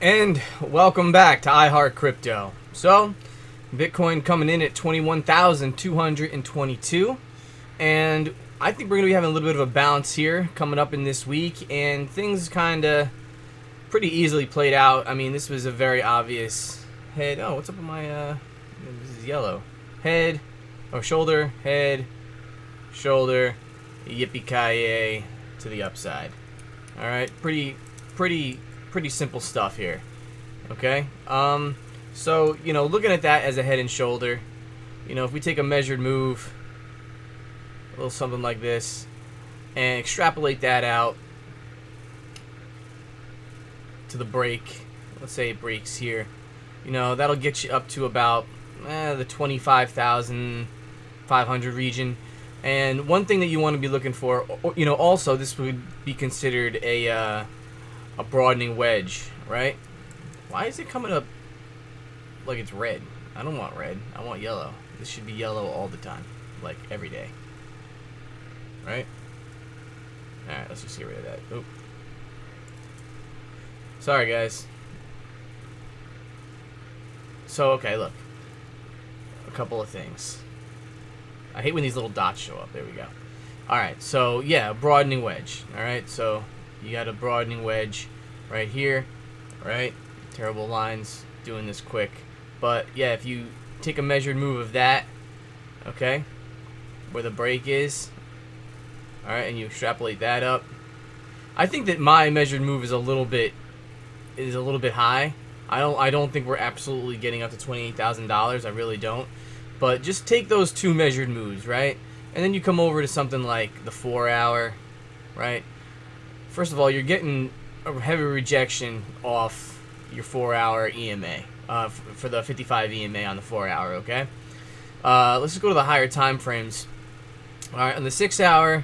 And welcome back to iHeart Crypto. So, Bitcoin coming in at 21,222, and I think we're going to be having a little bit of a bounce here coming up in this week, and things kind of pretty easily played out. I mean, this was a very obvious head. Oh, what's up with my this is yellow. Head or shoulder, head, shoulder, yippee-ki-yay to the upside. All right, pretty simple stuff here. Okay, so looking at that as a head and shoulder, if we take a measured move, a little something like this, and extrapolate that out to the break, let's say it breaks here, that'll get you up to about the 25,500 region. And one thing that you want to be looking for, also this would be considered a broadening wedge, right? Why is it coming up like it's red? I don't want red. I want yellow. This should be yellow all the time, like every day, right? All right, let's just get rid of that. Oop. Sorry, guys. So, okay, look. A couple of things. I hate when these little dots show up. There we go. All right, so yeah, broadening wedge. All right, so you got a broadening wedge right here, right? Terrible lines, doing this quick. But yeah, if you take a measured move of that, okay, where the break is, all right, and you extrapolate that up, I think that my measured move is a little bit high. I don't think we're absolutely getting up to $28,000. I really don't. But just take those two measured moves, right? And then you come over to something like the 4 hour, right? First of all, you're getting a heavy rejection off your 4 hour EMA for the 55 EMA on the 4 hour, okay? Let's just go to the higher time frames. All right, on the 6 hour,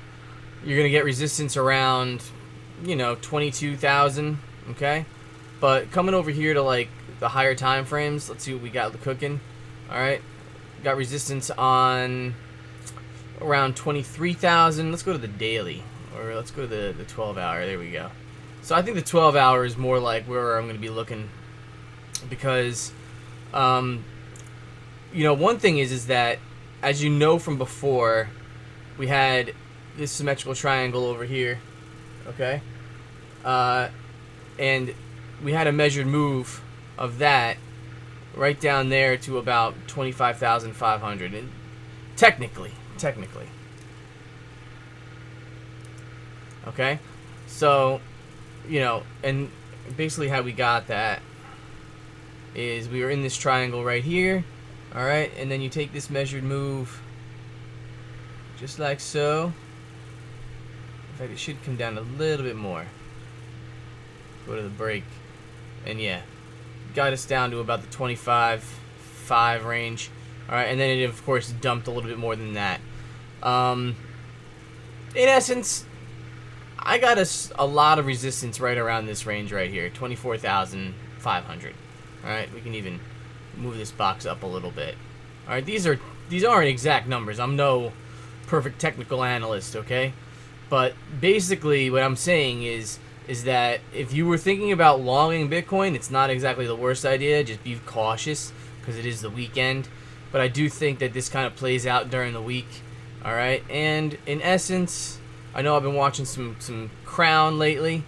you're going to get resistance around, 22,000, okay? But coming over here to like the higher time frames, let's see what we got cooking. All right, got resistance on around 23,000. Let's go to the daily, or let's go to the 12 hour. There we go. So I think the 12 hour is more like where I'm going to be looking, because one thing is that, as you know from before, we had this symmetrical triangle over here, okay, and we had a measured move of that right down there to about 25,500, and technically, okay, so and basically how we got that is we were in this triangle right here, all right, and then you take this measured move just like so. In fact, it should come down a little bit more. Go to the break, and yeah, got us down to about the 25.5 range. All right, and then it of course dumped a little bit more than that. In essence, I got a lot of resistance right around this range right here, 24,500. All right, we can even move this box up a little bit. All right, these aren't exact numbers. I'm no perfect technical analyst, okay? But basically, what I'm saying is that if you were thinking about longing Bitcoin, it's not exactly the worst idea. Just be cautious because it is the weekend. But I do think that this kind of plays out during the week. All right, and in essence, I know I've been watching some Crown lately.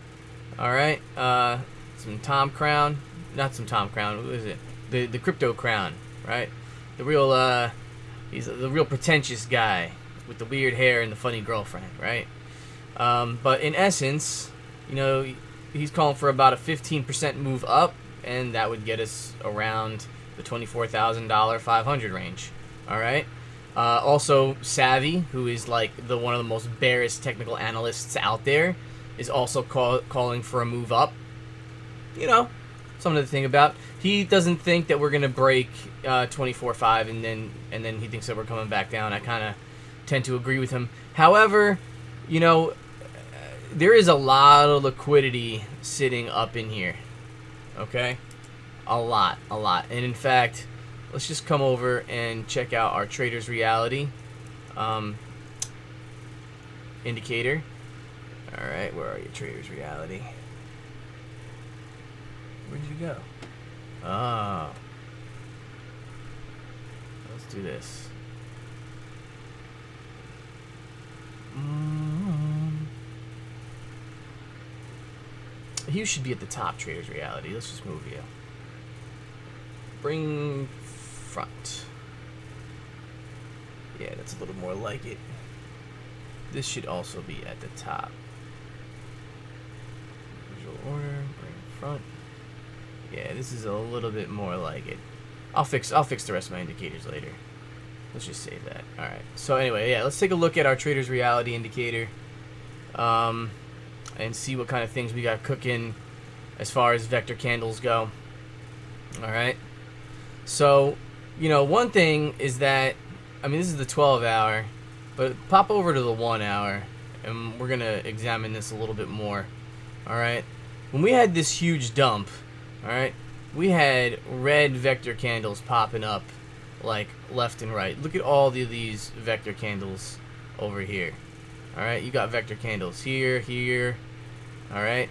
All right, some Tom Crown, not some Tom Crown. Who is it? The Crypto Crown, right? The real he's the real pretentious guy with the weird hair and the funny girlfriend, right? But in essence, he's calling for about a 15% move up, and that would get us around the $24,500 range. All right. Also, Savvy, who is like one of the most bearish technical analysts out there, is also calling for a move up. Something to think about. He doesn't think that we're gonna break 24.5, and then he thinks that we're coming back down. I kind of tend to agree with him. However, there is a lot of liquidity sitting up in here. Okay, a lot. And in fact, let's just come over and check out our Trader's Reality indicator. All right, where are you, Trader's Reality? Where did you go? Ah. Let's do this. You should be at the top, Trader's Reality. Let's just move you. Bring front. Yeah, that's a little more like it. This should also be at the top. Visual order, bring front. Yeah, this is a little bit more like it. I'll fix the rest of my indicators later. Let's just save that. Alright. So anyway, yeah, let's take a look at our Trader's Reality indicator. And see what kind of things we got cooking as far as vector candles go. Alright. So, you know, one thing is that, I mean, this is the 12 hour, but pop over to the 1 hour, and we're going to examine this a little bit more. Alright. When we had this huge dump, alright, we had red vector candles popping up like left and right. Look at all these vector candles over here. Alright, you got vector candles here, here. Alright.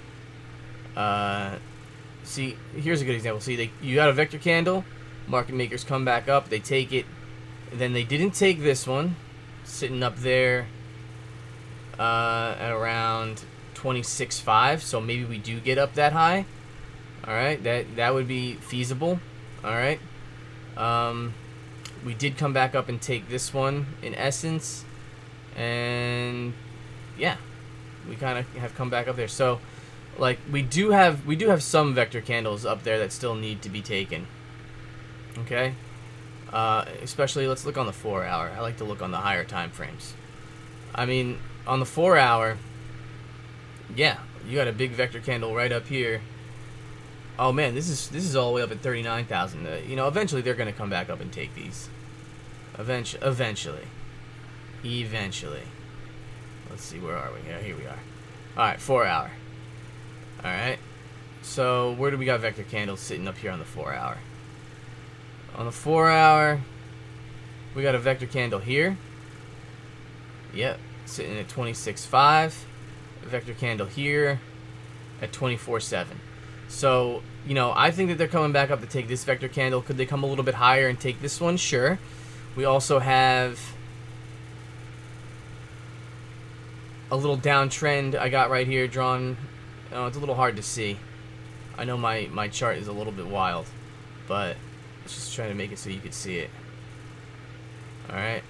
See, here's a good example. See, you got a vector candle. Market makers come back up. They take it. And then they didn't take this one. Sitting up there at around 26.5. So maybe we do get up that high. Alright, that would be feasible. Alright. We did come back up and take this one in essence. And yeah, we kind of have come back up there. So like we do have some vector candles up there that still need to be taken. Okay. Especially let's look on the 4 hour. I like to look on the higher time frames. I mean, on the 4 hour, yeah, you got a big vector candle right up here. Oh man, this is all the way up at 39,000. You know, eventually they're gonna come back up and take these. Eventually. Let's see, where are we? Yeah, here we are. Alright, 4 hour. Alright. So, where do we got vector candles sitting up here on the 4 hour? On the 4 hour, we got a vector candle here. Yep, sitting at 26.5. A vector candle here at 24.7. So, you know, I think that they're coming back up to take this vector candle. Could they come a little bit higher and take this one? Sure. We also have a little downtrend I got right here drawn. It's a little hard to see. I know my chart is a little bit wild, but let's just try to make it so you could see it. Alright.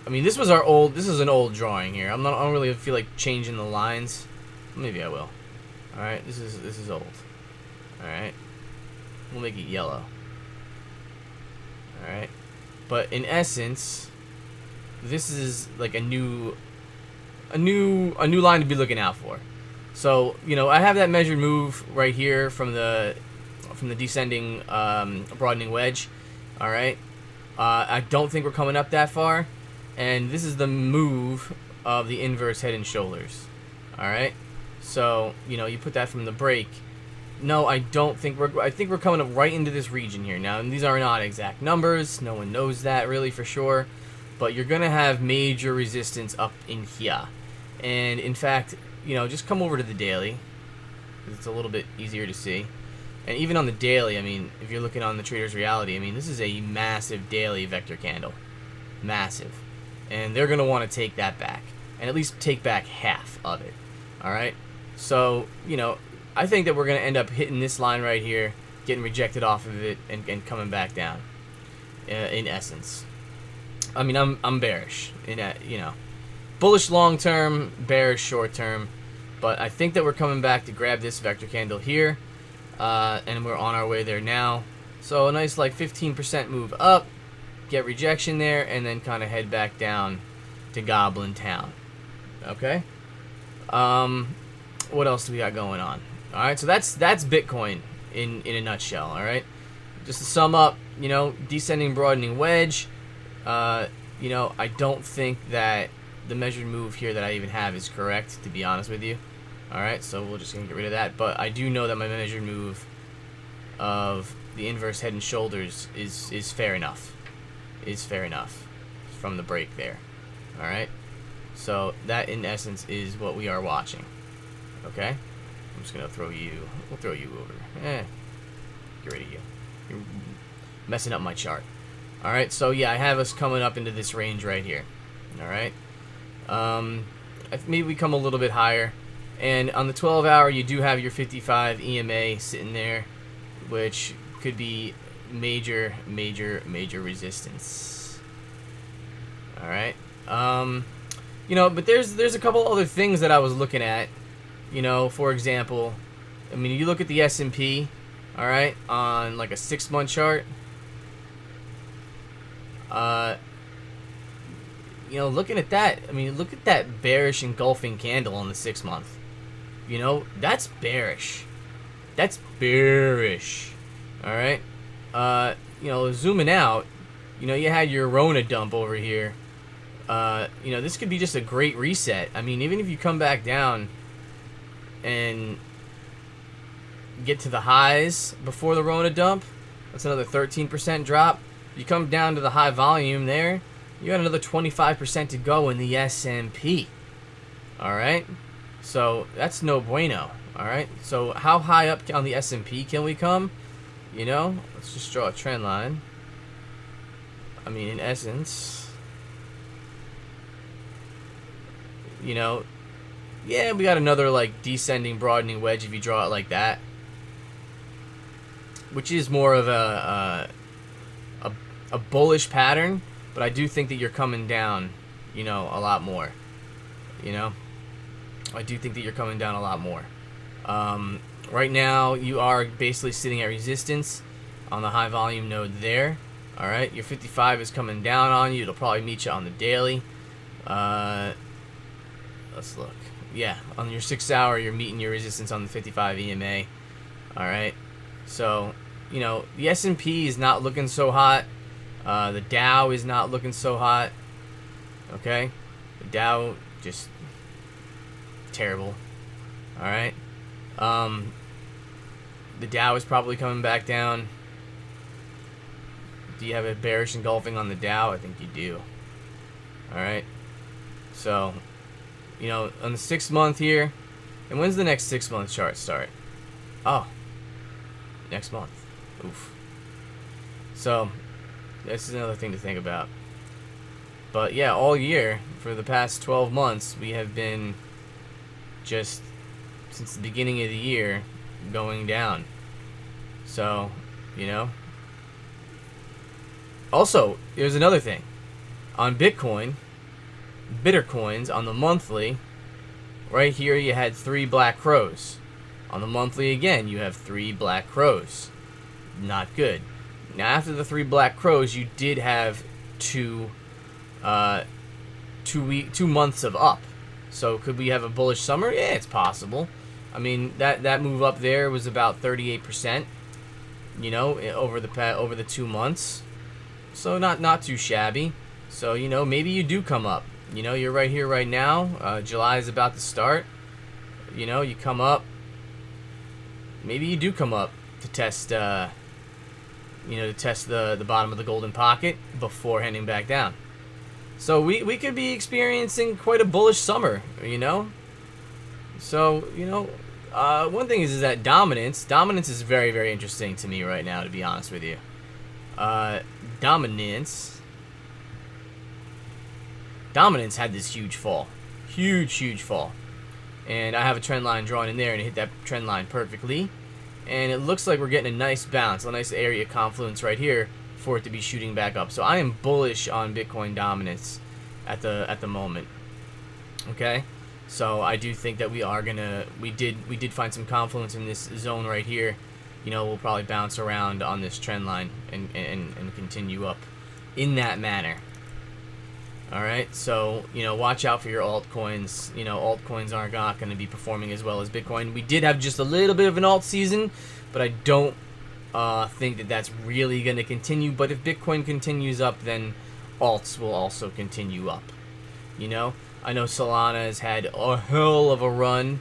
I mean, this is an old drawing here. I don't really feel like changing the lines. Maybe I will. Alright, this is old. Alright. We'll make it yellow. Alright. But in essence, this is like a new line to be looking out for. So, you know, I have that measured move right here from the descending broadening wedge. Alright. I don't think we're coming up that far. And this is the move of the inverse head and shoulders. Alright. So, you know, you put that from the break. No, I don't think I think we're coming up right into this region here now. And these are not exact numbers. No one knows that really for sure. But you're going to have major resistance up in here. And in fact, you know, just come over to the daily. It's a little bit easier to see. And even on the daily, I mean, if you're looking on the Trader's Reality, I mean, this is a massive daily vector candle. Massive. And they're going to want to take that back. And at least take back half of it. Alright? So, you know, I think that we're going to end up hitting this line right here, getting rejected off of it, and coming back down. In essence. I mean, I'm bearish. You know, bullish long term, bearish short term. But I think that we're coming back to grab this vector candle here. And we're on our way there now. So a nice like 15% move up. Get rejection there, and then kind of head back down to Goblin Town. Okay? What else do we got going on? Alright, so that's Bitcoin in a nutshell, alright? Just to sum up, you know, descending broadening wedge. You know, I don't think that the measured move here that I even have is correct, to be honest with you. Alright, so we're just going to get rid of that. But I do know that my measured move of the inverse head and shoulders is fair enough. Is fair enough from the break there. Alright? So that in essence is what we are watching. Okay? I'm just gonna throw you. We'll throw you over. Get rid of you. You're messing up my chart. All right. So yeah, I have us coming up into this range right here. All right. Maybe we come a little bit higher. And on the 12-hour, you do have your 55 EMA sitting there, which could be major resistance. All right. You know, but there's a couple other things that I was looking at. You know, for example, I mean, you look at the S&P, all right, on like a 6-month chart. You know, looking at that, I mean, look at that bearish engulfing candle on the 6-month. You know, that's bearish. That's bearish. All right. You know, zooming out, you know, you had your Rona dump over here. You know, this could be just a great reset. I mean, even if you come back down and get to the highs before the Rona dump, that's another 13% drop. You come down to the high volume there, you got another 25% to go in the S&P. All right. So that's no bueno. All right. So how high up on the S&P can we come? You know, let's just draw a trend line. I mean, in essence, you know, yeah, we got another like descending broadening wedge if you draw it like that, which is more of a bullish pattern. But I do think that you're coming down, you know, a lot more. You know, I do think that you're coming down a lot more. Right now, you are basically sitting at resistance on the high volume node there. All right, your 55 is coming down on you. It'll probably meet you on the daily. Let's look. Yeah, on your 6-hour, you're meeting your resistance on the 55 EMA. All right, so you know the S&P is not looking so hot. The Dow is not looking so hot. Okay, the Dow just terrible. All right. The Dow is probably coming back down. Do you have a bearish engulfing on the Dow? I think you do. All right. So, you know, on the 6-month here, and when's the next 6-month chart start? Oh, next month. Oof. So, this is another thing to think about. But yeah, all year, for the past 12 months, we have been just, since the beginning of the year, going down. So, you know. Also, here's another thing. On Bitcoin, Bittercoins, on the monthly, right here you had 3 black crows. On the monthly again, you have 3 black crows. Not good. Now, after the 3 black crows, you did have 2 months of up. So could we have a bullish summer? Yeah, it's possible. I mean, that move up there was about 38%, you know, over the 2 months. So not too shabby. So, you know, maybe you do come up. You know, you're right here right now. July is about to start. You know, you come up. Maybe you do come up to test, the bottom of the golden pocket before heading back down. So we could be experiencing quite a bullish summer, you know. So, you know, one thing is that dominance is very, very interesting to me right now, to be honest with you. Dominance had this huge fall. Huge fall. And I have a trend line drawn in there, and it hit that trend line perfectly. And it looks like we're getting a nice bounce, a nice area confluence right here for it to be shooting back up. So I am bullish on Bitcoin dominance at the moment. Okay? So I do think that we did find some confluence in this zone right here. You know, we'll probably bounce around on this trend line and continue up in that manner. All right, so, you know, watch out for your altcoins. You know, altcoins aren't going to be performing as well as Bitcoin. We did have just a little bit of an alt season, but I don't think that that's really going to continue. But if Bitcoin continues up, then alts will also continue up. You know, I know Solana has had a hell of a run.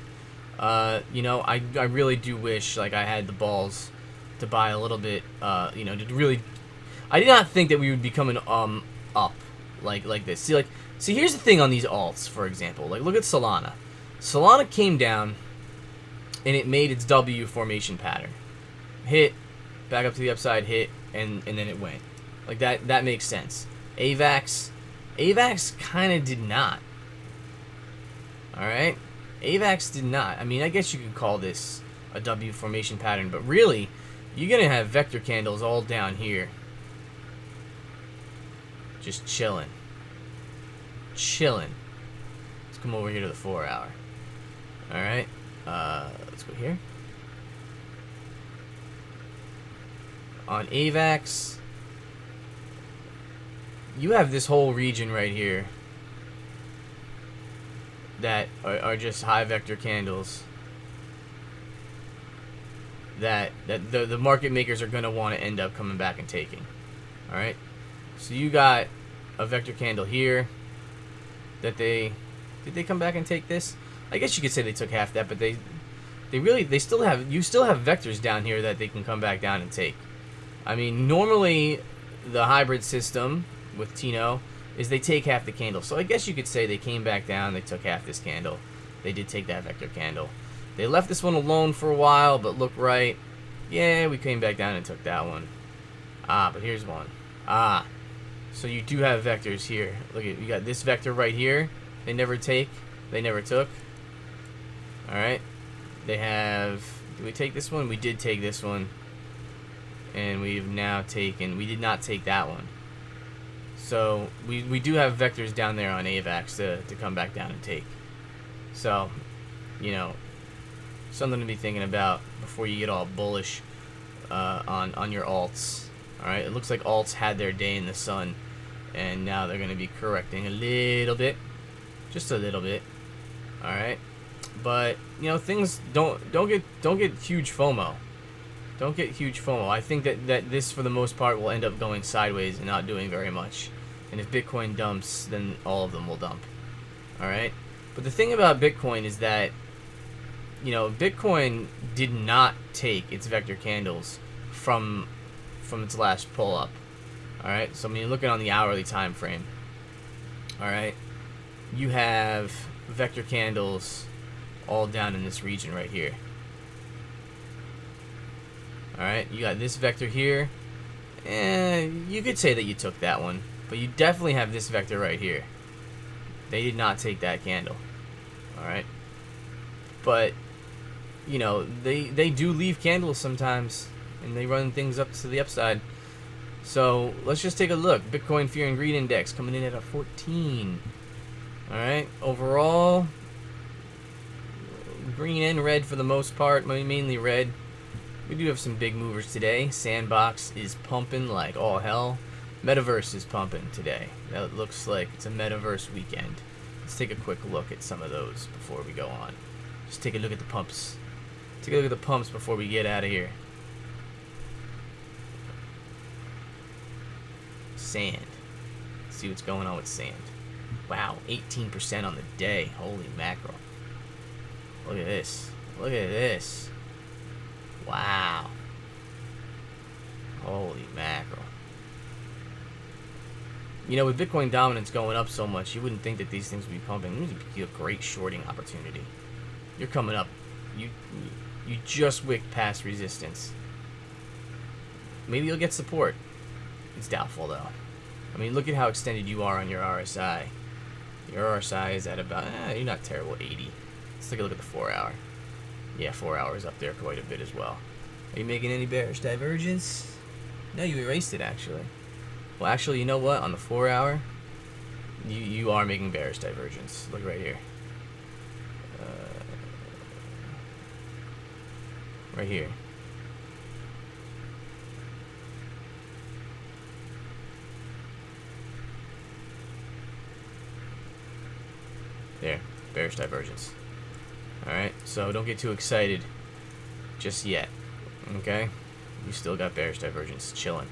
You know, I really do wish, like, I had the balls to buy a little bit, you know, to really... I did not think that we would be coming up like this. See, here's the thing on these alts, for example. Like, look at Solana. Solana came down and it made its W formation pattern. Hit, back up to the upside, hit, and then it went. Like that makes sense. AVAX kind of did not. Alright? AVAX did not. I mean, I guess you could call this a W formation pattern, but really, you're going to have vector candles all down here. Just chilling. Chilling. Let's come over here to the 4 hour. Alright? Let's go here. On AVAX, you have this whole region right here that are just high vector candles that the market makers are going to want to end up coming back and taking. Alright? So you got a vector candle here that did they come back and take this? I guess you could say they took half that, but you still have vectors down here that they can come back down and take. I mean, normally the hybrid system with Tino is they take half the candle. So I guess you could say they came back down, they took half this candle. They did take that vector candle. They left this one alone for a while, but look right. Yeah, we came back down and took that one. Ah, but here's one. Ah. So you do have vectors here. Look at, you got this vector right here. They never take. They never took. Alright. They have... Did we take this one? We did take this one. And we've now taken... We did not take that one. So we do have vectors down there on AVAX to come back down and take. So, you know, something to be thinking about before you get all bullish on your alts. Alright, it looks like alts had their day in the sun, and now they're going to be correcting a little bit. Just a little bit. Alright? But, you know, things don't get huge FOMO. Don't get huge FOMO. I think that this, for the most part, will end up going sideways and not doing very much. And if Bitcoin dumps, then all of them will dump. Alright? But the thing about Bitcoin is that, you know, Bitcoin did not take its vector candles from its last pull up. Alright? So when you're looking on the hourly time frame, alright, you have vector candles all down in this region right here. Alright, you got this vector here, and you could say that you took that one, but you definitely have this vector right here. They did not take that candle. Alright? But, you know, they do leave candles sometimes, and they run things up to the upside. So, let's just take a look. Bitcoin Fear and Greed Index coming in at a 14. Alright, overall, green and red for the most part, mainly red. We do have some big movers today. Sandbox is pumping like all hell. Metaverse is pumping today. That looks like it's a Metaverse weekend. Let's take a quick look at some of those before we go on. Just take a look at the pumps. Take a look at the pumps before we get out of here. Sand. Let's see what's going on with sand. Wow, 18% on the day. Holy mackerel. Look at this. Look at this. Wow. Holy mackerel. You know, with Bitcoin dominance going up so much, you wouldn't think that these things would be pumping. This would be a great shorting opportunity. You're coming up. You just wicked past resistance. Maybe you'll get support. It's doubtful, though. I mean, look at how extended you are on your RSI. Your RSI is at about, you're not terrible, 80. Let's take a look at the 4 hour. Yeah, 4 hours up there quite a bit as well. Are you making any bearish divergence? No, you erased it, actually. Well, actually, you know what? On the 4 hour, you are making bearish divergence. Look right here. Right here. There, bearish divergence. Alright, so don't get too excited just yet. Okay? You still got bearish divergence chilling.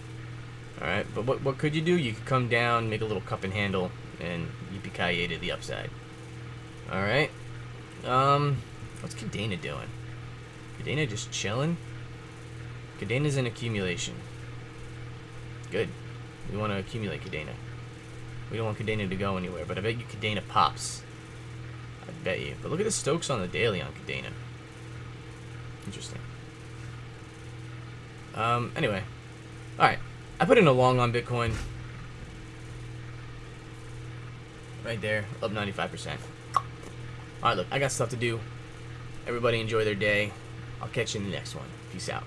Alright, but what could you do? You could come down, make a little cup and handle, and yippee-ki-yay to the upside. Alright? What's Kadena doing? Kadena just chilling? Kadena's in accumulation. Good. We want to accumulate Kadena. We don't want Kadena to go anywhere, but I bet you Kadena pops. I bet you. But look at the Stokes on the daily on Kadena. Interesting. Anyway. Alright. I put in a long on Bitcoin. Right there. Up 95%. Alright, look. I got stuff to do. Everybody enjoy their day. I'll catch you in the next one. Peace out.